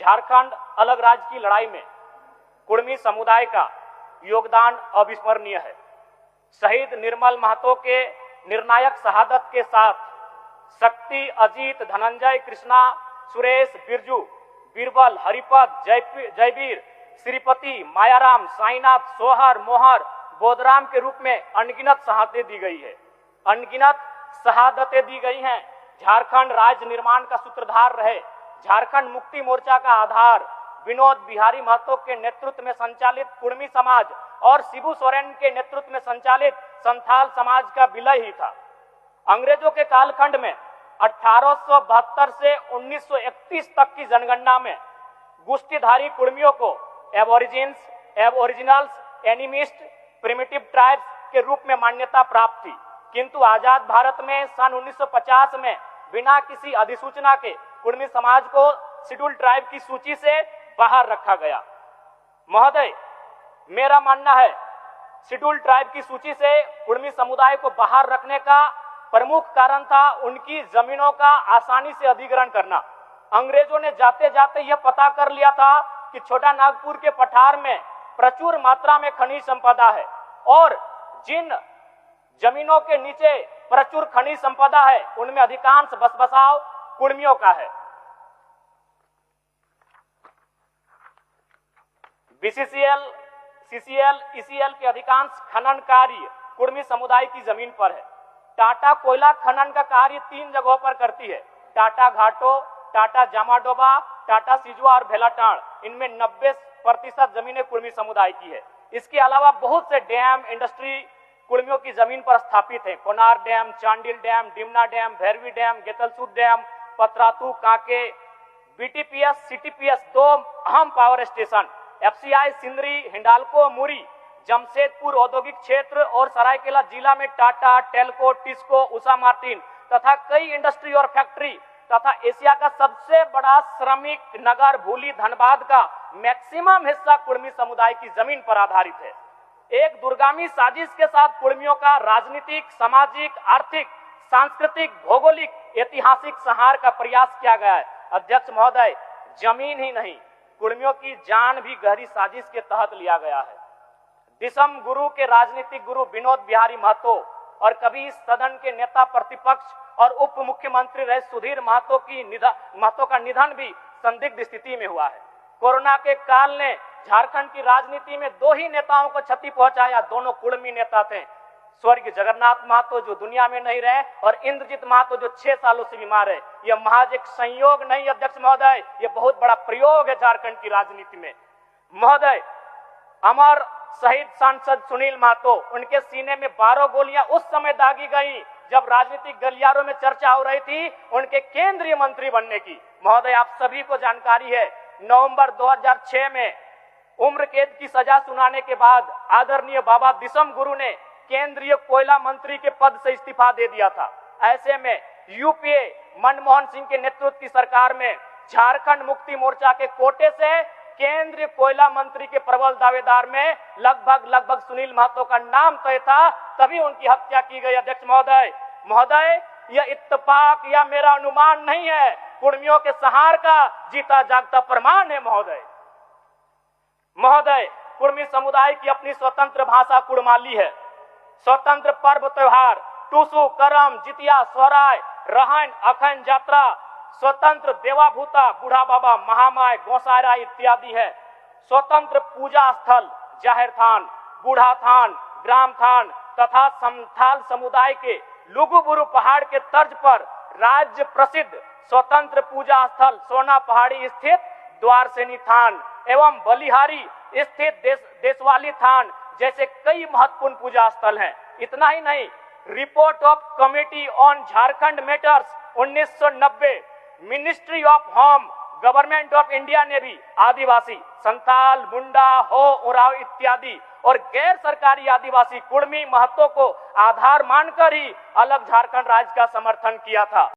झारखंड अलग राज्य की लड़ाई में कुर्मी समुदाय का योगदान अविस्मरणीय है। शहीद निर्मल महतो के निर्णायक शहादत के साथ शक्ति, अजीत, धनंजय, कृष्णा, सुरेश, बिरजू, बीरबल, हरिपद, जयवीर, श्रीपति, मायाराम, साईनाथ, सोहर, मोहर, बोधराम के रूप में अनगिनत शहादतें दी गई है। अनगिनत शहादतें दी गई हैं। झारखंड राज्य निर्माण का सूत्रधार रहे। झारखंड मुक्ति मोर्चा का आधार विनोद बिहारी महतो के नेतृत्व में संचालित कुर्मी समाज और शिबू सोरेन के नेतृत्व में संचालित संथाल समाज का विलय ही था। अंग्रेजों के कालखंड में 1872 से 1931 तक की जनगणना में गुस्तीधारी कुर्मियों को Aborigines, Aboriginals, animist, primitive tribes के रूप में मान्यता प्राप्त थी, किंतु आजाद भारत में सन 1950 में बिना किसी अधिसूचना के कुर्मी समाज को शेड्यूल ट्राइब की सूची से बाहर रखा गया। महोदय, मेरा मानना है शेड्यूल ट्राइब की सूची से कुर्मी समुदाय को बाहर रखने का प्रमुख कारण था उनकी जमीनों का आसानी से अधिग्रहण करना। अंग्रेजों ने जाते जाते यह पता कर लिया था कि छोटा नागपुर के पठार में प्रचुर मात्रा में खनिज संपदा है और जिन जमीनों के नीचे प्रचुर खनिज संपदा है उनमें अधिकांश बसबसाव कुर्मियों का है। बीसीसीएल, सीसीएल, ईसीएल के अधिकांश खनन कार्य कुर्मी समुदाय की जमीन पर है। टाटा कोयला खनन का कार्य 3 जगहों पर करती है, टाटा घाटो, टाटा जामाडोबा, टाटा सिजुआ और भेलाटाड़। इनमें 90% जमीनें कुर्मी समुदाय की है। इसके अलावा बहुत से डैम, इंडस्ट्री कुर्मियों की जमीन पर स्थापित है। Konar dam, Chandil dam, Dimna dam, Bhairavi dam, Getalsud dam, Patratu, Kanke, BTPS, CTPS 2 अहम power station, FCI Sindri, Hindalco, Muri, Jamshedpur औद्योगिक क्षेत्र और सरायकेला जिला में टाटा, टेल्को, टिस्को, उषा मार्टिन तथा कई इंडस्ट्री और फैक्ट्री तथा एशिया का सबसे बड़ा श्रमिक नगर भूली धनबाद का मैक्सिमम हिस्सा कुर्मी समुदाय की जमीन पर आधारित है। एक दूरगामी साजिश के साथ कुर्मियों का राजनीतिक, सामाजिक, आर्थिक, सांस्कृतिक, भौगोलिक, ऐतिहासिक संहार का प्रयास किया गया है। अध्यक्ष महोदय, जमीन ही नहीं, कुर्मियों की जान भी गहरी साजिश के तहत लिया गया है। दिसम गुरु के राजनीतिक गुरु विनोद बिहारी महतो और कभी इस सदन के नेता प्रतिपक्ष और उप मुख्यमंत्री रहे सुधीर महतो का निधन भी संदिग्ध स्थिति में हुआ है। कोरोना के काल ने झारखंड की राजनीति में 2 ही नेताओं को क्षति पहुंचाया, दोनों कुर्मी नेता थे, स्वर्गीय जगन्नाथ महतो जो दुनिया में नहीं रहे और इंद्रजीत महतो जो 6 सालों से बीमार है। यह महज एक संयोग नहीं अध्यक्ष महोदय, यह बहुत बड़ा प्रयोग है झारखंड की राजनीति में। महोदय, अमर शहीद सांसद सुनील महतो, उनके सीने में 12 गोलियां उस समय दागी गई जब राजनीतिक गलियारों में चर्चा हो रही थी उनके केंद्रीय मंत्री बनने की। महोदय, आप सभी को जानकारी है, नवंबर 2006 में उम्र कैद की सजा सुनाने के बाद आदरणीय बाबा दिसम गुरु ने केंद्रीय कोयला मंत्री के पद से इस्तीफा दे दिया था। ऐसे में यूपीए मनमोहन सिंह के नेतृत्व की सरकार में झारखंड मुक्ति मोर्चा के कोटे से केंद्रीय कोयला मंत्री के प्रबल दावेदार में लगभग सुनील महतो का नाम तय था, तभी उनकी हत्या की गई। अध्यक्ष महोदय, यह इत्तेफाक या मेरा अनुमान नहीं है, कुर्मियों के संहार का जीता जागता प्रमाण है। महोदय, कुर्मी समुदाय की अपनी स्वतंत्र भाषा कुड़माली है। स्वतंत्र पर्व त्योहार टूसू, करम, जितिया, सोहराय, रहन, अखन यात्रा, स्वतंत्र देवाभूता, बूढ़ा बाबा, महामाय, गोसायरा इत्यादि है। स्वतंत्र पूजा स्थल जाहिर थान, बूढ़ा थान, ग्राम थान तथा संथाल समुदाय के लुगुबुरु पहाड़ के तर्ज पर राज्य प्रसिद्ध स्वतंत्र पूजा स्थल सोना पहाड़ी स्थित द्वारसेनी थान एवं बलिहारी स्थित देशवाली थान जैसे कई महत्वपूर्ण पूजा स्थल हैं। इतना ही नहीं, report of committee on Jharkhand matters 1990, ministry of home, government of India ने भी आदिवासी, संथाल, मुंडा, हो, उराव इत्यादि और गैर सरकारी आदिवासी कुर्मी महत्व को आधार मानकर ही अलग झारखंड राज्य का समर्थन किया था।